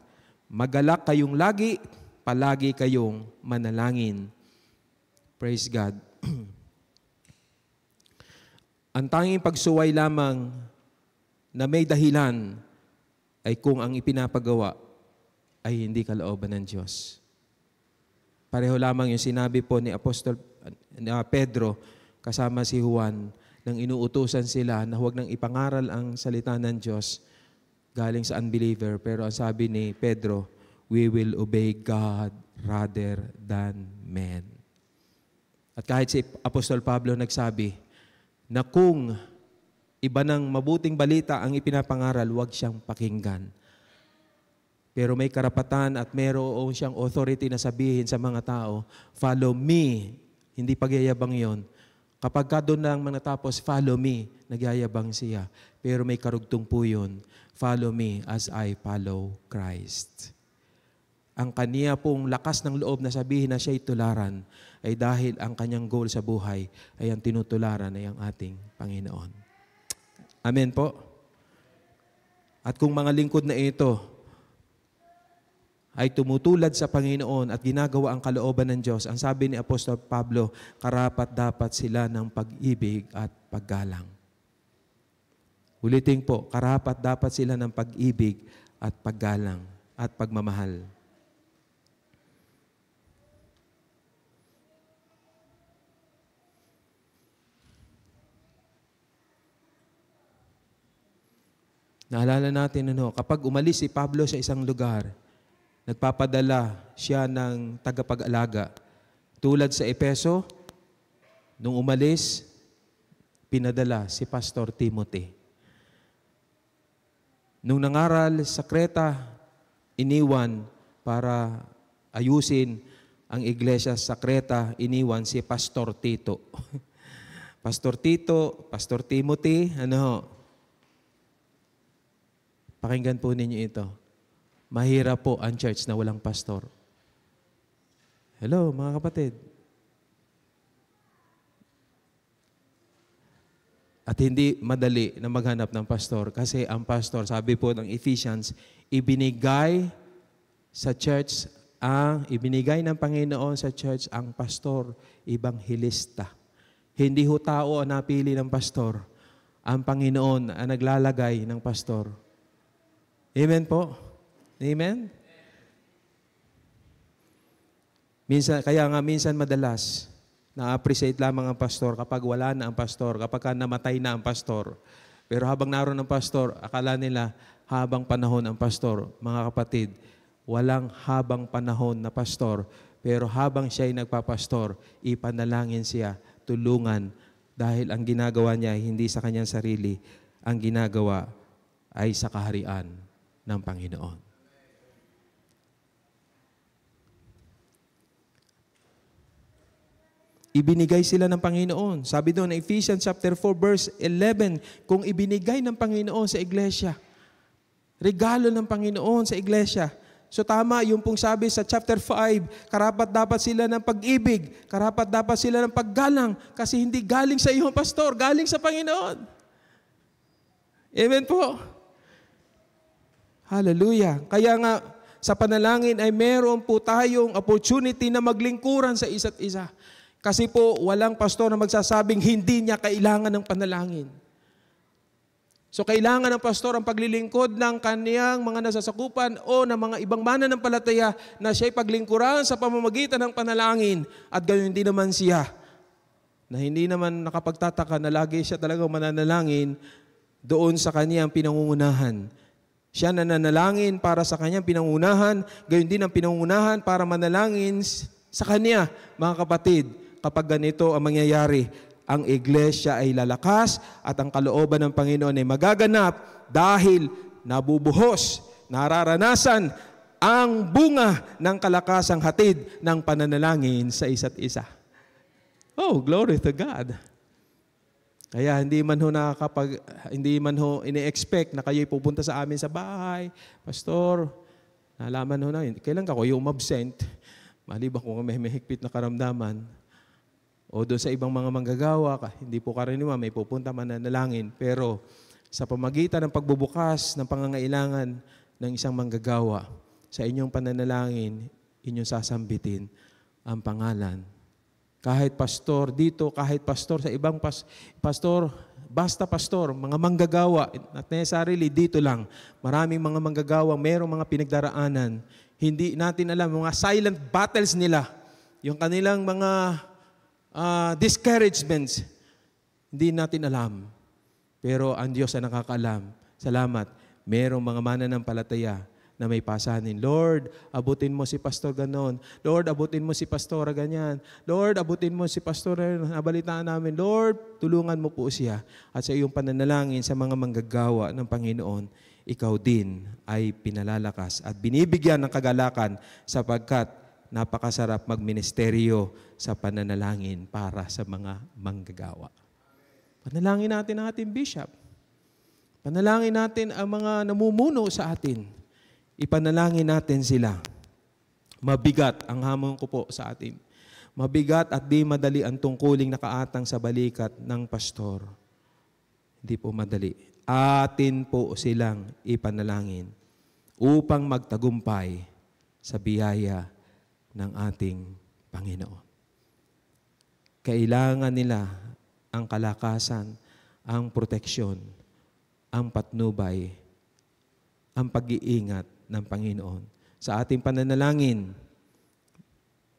Magalak kayong lagi, palagi kayong manalangin. Praise God. Ang tanging pagsuway lamang na may dahilan ay kung ang ipinapagawa ay hindi kalooban ng Diyos. Pareho lamang yung sinabi po ni Apostol Pedro kasama si Juan nang inuutusan sila na huwag nang ipangaral ang salita ng Diyos galing sa unbeliever. Pero ang sabi ni Pedro, we will obey God rather than men. At kahit si Apostol Pablo nagsabi na kung iba ng mabuting balita ang ipinapangaral, huwag siyang pakinggan. Pero may karapatan at mayroon siyang authority na sabihin sa mga tao, follow me. Hindi pagyayabang yon. Kapag ka doon lang natapos, follow me, nagyayabang siya. Pero may karugtong po yun, follow me as I follow Christ. Ang kaniya pong lakas ng loob na sabihin na siya'y tularan ay dahil ang kanyang goal sa buhay ay ang tinutularan ay ang ating Panginoon. Amen po. At kung mga lingkod na ito ay tumutulad sa Panginoon at ginagawa ang kalooban ng Diyos, ang sabi ni Apostol Pablo, karapat-dapat sila ng pag-ibig at paggalang. Ulitin po, karapat-dapat sila ng pag-ibig at paggalang at pagmamahal. Naalala natin, kapag umalis si Pablo sa isang lugar, nagpapadala siya ng tagapag-alaga. Tulad sa Epeso, nung umalis, pinadala si Pastor Timothy. Nung nangaral sa Creta, iniwan para ayusin ang iglesia sa Creta, iniwan si Pastor Tito. Pastor Tito, Pastor Timothy, pakinggan po ninyo ito. Mahirap po ang church na walang pastor. Hello, mga kapatid. At hindi madali na maghanap ng pastor kasi ang pastor, sabi po ng Ephesians, ibinigay ng Panginoon sa church ang pastor, ebanghilista. Hindi ho tao ang napili ng pastor. Ang Panginoon ang naglalagay ng pastor. Amen po? Amen? Minsan madalas, na-appreciate lamang ang pastor kapag wala na ang pastor, kapag namatay na ang pastor. Pero habang naroon ang pastor, akala nila habang panahon ang pastor. Mga kapatid, walang habang panahon na pastor, pero habang siya'y nagpapastor, ipanalangin siya, tulungan, dahil ang ginagawa niya hindi sa kanyang sarili, ang ginagawa ay sa kaharian ng Panginoon. Ibinigay sila ng Panginoon. Sabi doon, Ephesians chapter 4, verse 11, kung ibinigay ng Panginoon sa iglesia, regalo ng Panginoon sa iglesia. So tama, yung pong sabi sa chapter 5, karapat dapat sila ng pag-ibig, karapat dapat sila ng paggalang, kasi hindi galing sa iyong pastor, galing sa Panginoon. Amen po. Hallelujah. Kaya nga, sa panalangin ay meron po tayong opportunity na maglingkuran sa isa't isa. Kasi po, walang pastor na magsasabing hindi niya kailangan ng panalangin. So, kailangan ng pastor ang paglilingkod ng kaniyang mga nasasakupan o ng mga ibang mananampalataya na siya'y paglingkuran sa pamamagitan ng panalangin. At gayon din naman siya, na hindi naman nakapagtataka na lagi siya talagang mananalangin doon sa kaniyang pinangungunahan. Siya nananalangin para sa kanyang pinangunahan, gayon din ang pinangunahan para manalangin sa kanya, mga kapatid. Kapag ganito ang mangyayari, ang iglesia ay lalakas at ang kalooban ng Panginoon ay magaganap dahil nabubuhos, nararanasan ang bunga ng kalakasang hatid ng pananalangin sa isa't isa. Oh, glory to God! Kaya hindi man ho ini-expect na kayo'y pupunta sa amin sa bahay. Pastor, nalaman ho na yun. Kailan ka kayo umabsent? Maliban kung may higpit na karamdaman. O doon sa ibang mga manggagawa, hindi po karaniwan, may pupunta mananalangin. Pero sa pamagitan ng pagbubukas ng pangangailangan ng isang manggagawa, sa inyong pananalangin, inyong sasambitin ang pangalan. Kahit pastor dito, kahit pastor sa ibang pastor, basta pastor, mga manggagawa, at necessarily dito lang, maraming mga manggagawa, mayroong mga pinagdaraanan. Hindi natin alam, mga silent battles nila, yung kanilang mga discouragements, hindi natin alam. Pero ang Diyos ay nakakaalam. Salamat, mayroong mga mananampalataya na may pasanin. Lord, abutin mo si pastor ganon. Lord, abutin mo si pastora ganyan. Lord, abutin mo si pastora, nabalitaan namin. Lord, tulungan mo po siya. At sa iyong pananalangin sa mga manggagawa ng Panginoon, ikaw din ay pinalalakas at binibigyan ng kagalakan sapagkat napakasarap magministeryo sa pananalangin para sa mga manggagawa. Panalangin natin ang ating bishop. Panalangin natin ang mga namumuno sa atin. Ipanalangin natin sila. Mabigat ang hamon ko po sa atin. Mabigat at di madali ang tungkuling nakaatang sa balikat ng pastor. Hindi po madali. Atin po silang ipanalangin upang magtagumpay sa biyaya ng ating Panginoon. Kailangan nila ang kalakasan, ang proteksyon, ang patnubay, ang pag-iingat ng Panginoon. Sa ating pananalangin,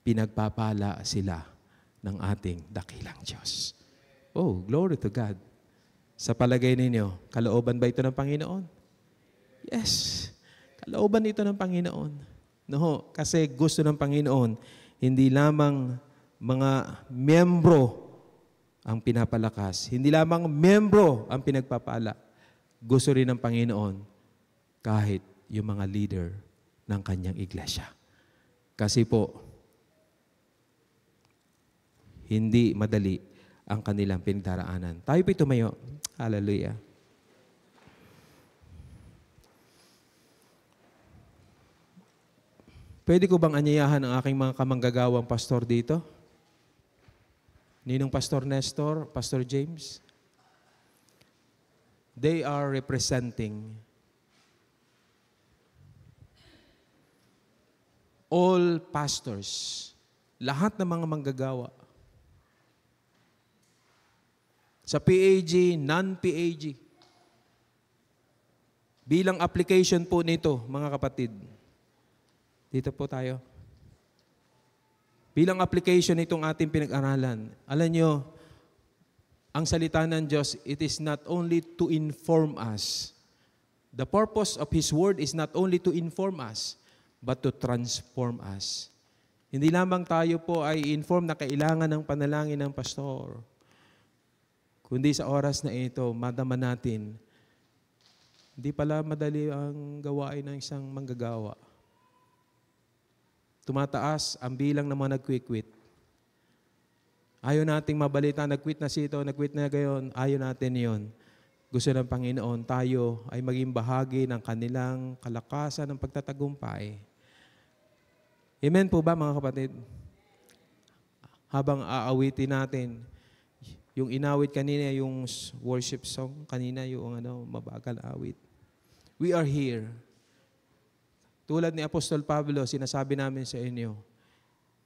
pinagpapala sila ng ating dakilang Diyos. Oh, glory to God. Sa palagay ninyo, kalooban ba ito ng Panginoon? Yes. Kalooban ito ng Panginoon. No, kasi gusto ng Panginoon, hindi lamang mga miyembro ang pinapalakas. Hindi lamang miyembro ang pinagpapala. Gusto rin ng Panginoon kahit yung mga leader ng kanyang iglesia. Kasi po, hindi madali ang kanilang pinagdaraanan. Tayo po tumayo. Hallelujah. Pwede ko bang anyayahan ang aking mga kamanggagawang pastor dito? Ninong Pastor Nestor, Pastor James? They are representing all pastors, lahat ng mga manggagawa. Sa PAG, non-PAG. Bilang application po nito, mga kapatid. Dito po tayo. Bilang application nitong ating pinag-aralan, alam nyo, ang salita ng Diyos, it is not only to inform us. The purpose of His Word is not only to inform us, but to transform us. Hindi lamang tayo po ay inform na kailangan ng panalangin ng pastor. Kundi sa oras na ito, madama natin, hindi pala madali ang gawain ng isang manggagawa. Tumataas ang bilang ng mga nag-quit. Ayaw nating mabalita, nag-quit na sito, nag-quit na gayon, ayaw natin yon. Gusto ng Panginoon, tayo ay maging bahagi ng kanilang kalakasan ng pagtatagumpay. Amen po ba mga kapatid? Habang aawitin natin, yung inawit kanina, yung worship song, kanina yung mabagal awit. We are here. Tulad ni Apostol Pablo, sinasabi namin sa inyo,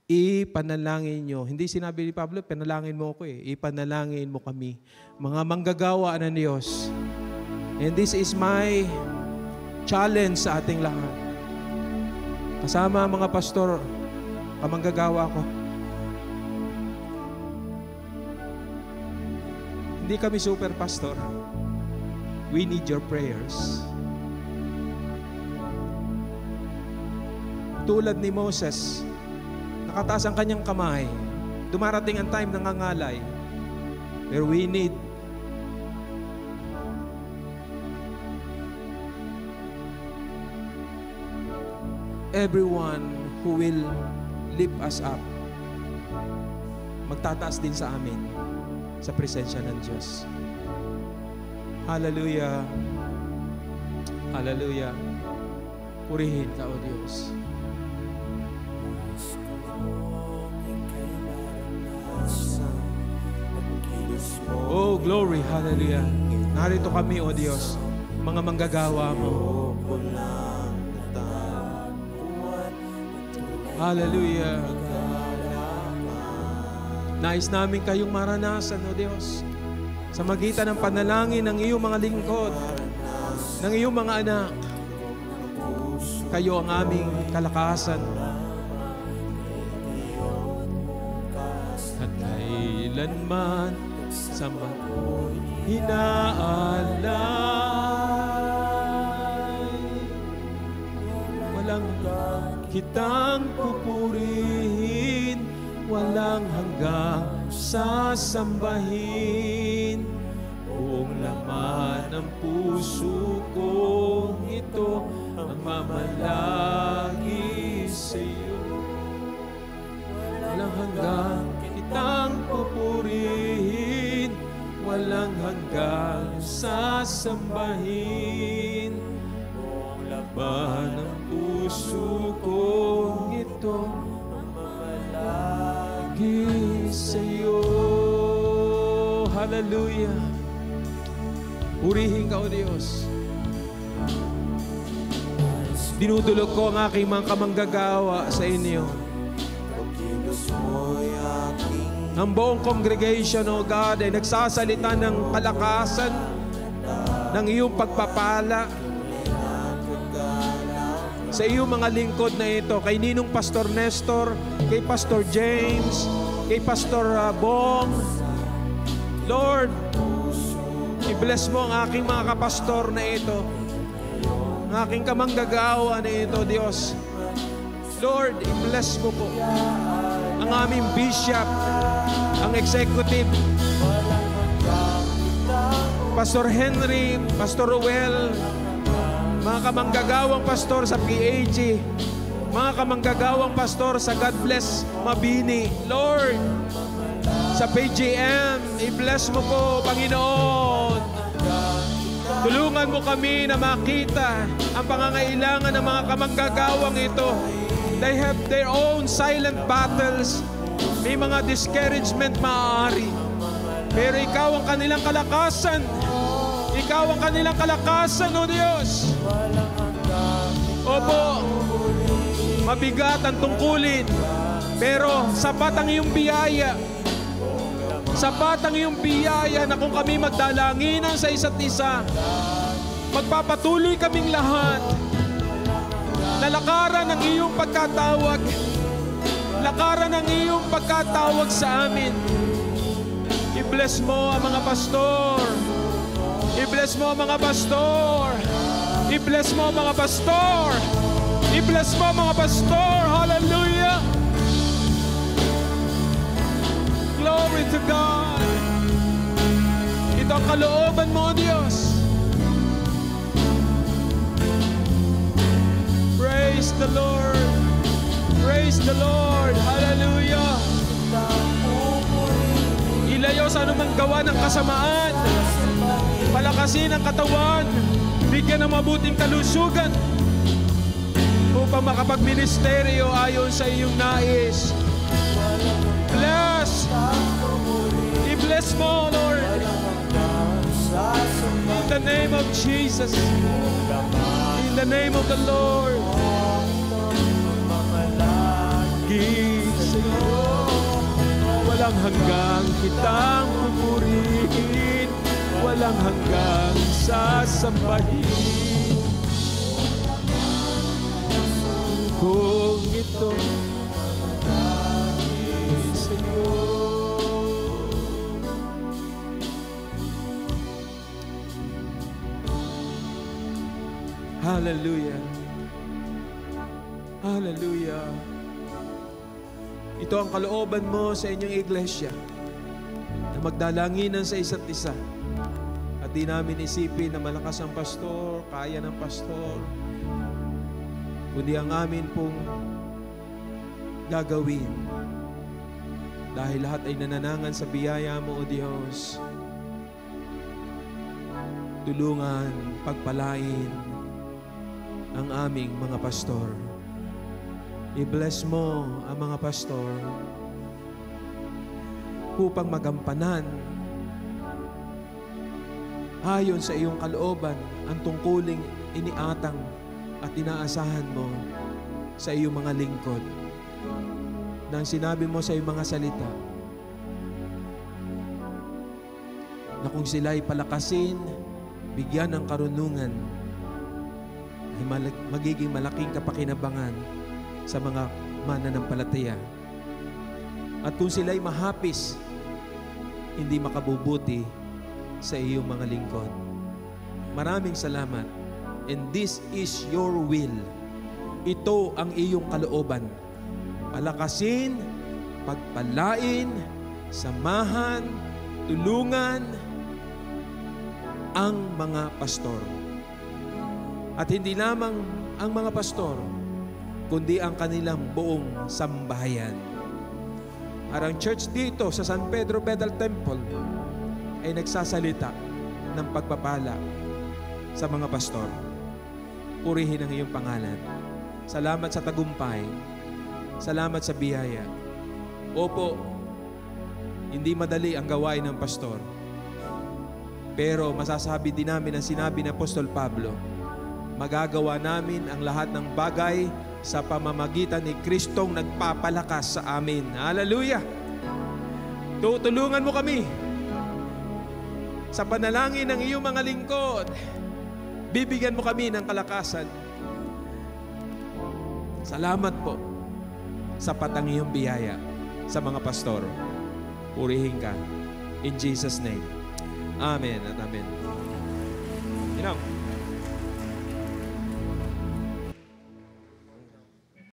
ipanalangin nyo. Hindi sinabi ni Pablo, panalangin mo ako ipanalangin mo kami. Mga manggagawa ng Diyos. And this is my challenge sa ating lahat. Kasama mga pastor, kamanggagawa ko. Hindi kami super pastor. We need your prayers. Tulad ni Moses, nakataas ang kanyang kamay. Dumarating ang time ng nangangalay. Pero we need everyone who will lift us up. Magtataas din sa amin sa presensya ng Diyos. Hallelujah. Hallelujah. Purihin ka, O Diyos. Oh, glory, hallelujah. Narito kami, O Diyos, mga manggagawa mo. Hallelujah. Nais namin kayong maranasan, O Diyos, sa magitan ng panalangin ng iyong mga lingkod, ng iyong mga anak. Kayo ang aming kalakasan. At kailanman sa mako'y hinaalay, walang kitang pupurihin, walang hanggang sasambahin. Buong laman ng puso ko, ito ang mamalagi sa iyo. Walang hanggang kitang pupurihin, walang hanggang sasambahin. sasambahin. Buong laman ng puso ko ito, mamamalagi sa'yo. Hallelujah. Purihin ka, O Diyos. Dinudulog ko ang aking mga kamanggagawa sa inyo. Ang buong congregation, O God, ay nagsasalita ng kalakasan ng iyong pagpapala sa iyong mga lingkod na ito, kay Ninong Pastor Nestor, kay Pastor James, kay Pastor Bong. Lord, i-bless mo ang aking mga kapastor na ito, ang aking kamanggagawa na ito, Diyos. Lord, i-bless mo po ang aming bishop, ang executive, Pastor Henry, Pastor Ruel, mga kamanggagawang pastor sa PAG, mga kamanggagawang pastor sa God Bless Mabini. Lord, sa PGM, i-bless mo po, Panginoon. Tulungan mo kami na makita ang pangangailangan ng mga kamanggagawang ito. They have their own silent battles. May mga discouragement maaari. Pero ikaw ang kanilang kalakasan. Ikaw ang kanilang kalakasan, O Diyos. Opo, mabigat ang tungkulin, pero sapat ang iyong biyaya. Sapat ang iyong biyaya na kung kami magdalanginan sa isa't isa, magpapatuloy kaming lahat na lakaran ng iyong pagkatawag. Lakaran ng iyong pagkatawag sa amin. I-bless mo ang mga pastor. I-bless mo ang mga pastor. I-bless mo ang mga pastor. I-bless mo ang mga pastor. Hallelujah. Glory to God. Ito ang kalooban mo, Diyos. Praise the Lord. Praise the Lord. Hallelujah. Ilayo sa anumang gawa ng kasamaan. Palakasin ang katawan. Bigyan ng mabuting kalusugan upang makapagministeryo ayon sa iyong nais. Bless. I-bless mo, Lord. In the name of Jesus. In the name of the Lord. Sa'yo, walang hanggang kitang pupurihin, walang hanggang sasambahin. Kung ito sa'yo. Hallelujah. Hallelujah. Ito ang kalooban mo sa inyong iglesia, na magdalanginan sa isa't isa. At di namin isipin na malakas ang pastor, kaya ng pastor, kundi ang amin pong gagawin. Dahil lahat ay nananangan sa biyaya mo, O Diyos. Tulungan, pagpalain ang aming mga pastor. I-bless mo ang mga pastor upang magampanan ayon sa iyong kalooban ang tungkuling iniatang at inaasahan mo sa iyong mga lingkod. Nang sinabi mo sa iyong mga salita na kung sila'y palakasin, bigyan ng karunungan, ay magiging malaking kapakinabangan sa mga mananampalataya. At kung sila'y mahapis, hindi makabubuti sa iyong mga lingkod. Maraming salamat. And this is your will. Ito ang iyong kalooban. Palakasin, pagpalain, samahan, tulungan ang mga pastor. At hindi lamang ang mga pastor, kundi ang kanilang buong sambahayan. At ang church dito sa San Pedro Bedal Temple ay nagsasalita ng pagpapala sa mga pastor. Purihin ang iyong pangalan. Salamat sa tagumpay. Salamat sa biyaya. Opo, hindi madali ang gawain ng pastor. Pero masasabi din namin ang sinabi ni Apostol Pablo, magagawa namin ang lahat ng bagay sa pamamagitan ni Kristong nagpapalakas sa amin. Hallelujah! Tutulungan mo kami sa panalangin ng iyong mga lingkod. Bibigyan mo kami ng kalakasan. Salamat po sa patang iyong biyaya sa mga pastor. Purihin ka. In Jesus' name. Amen at amen. You know,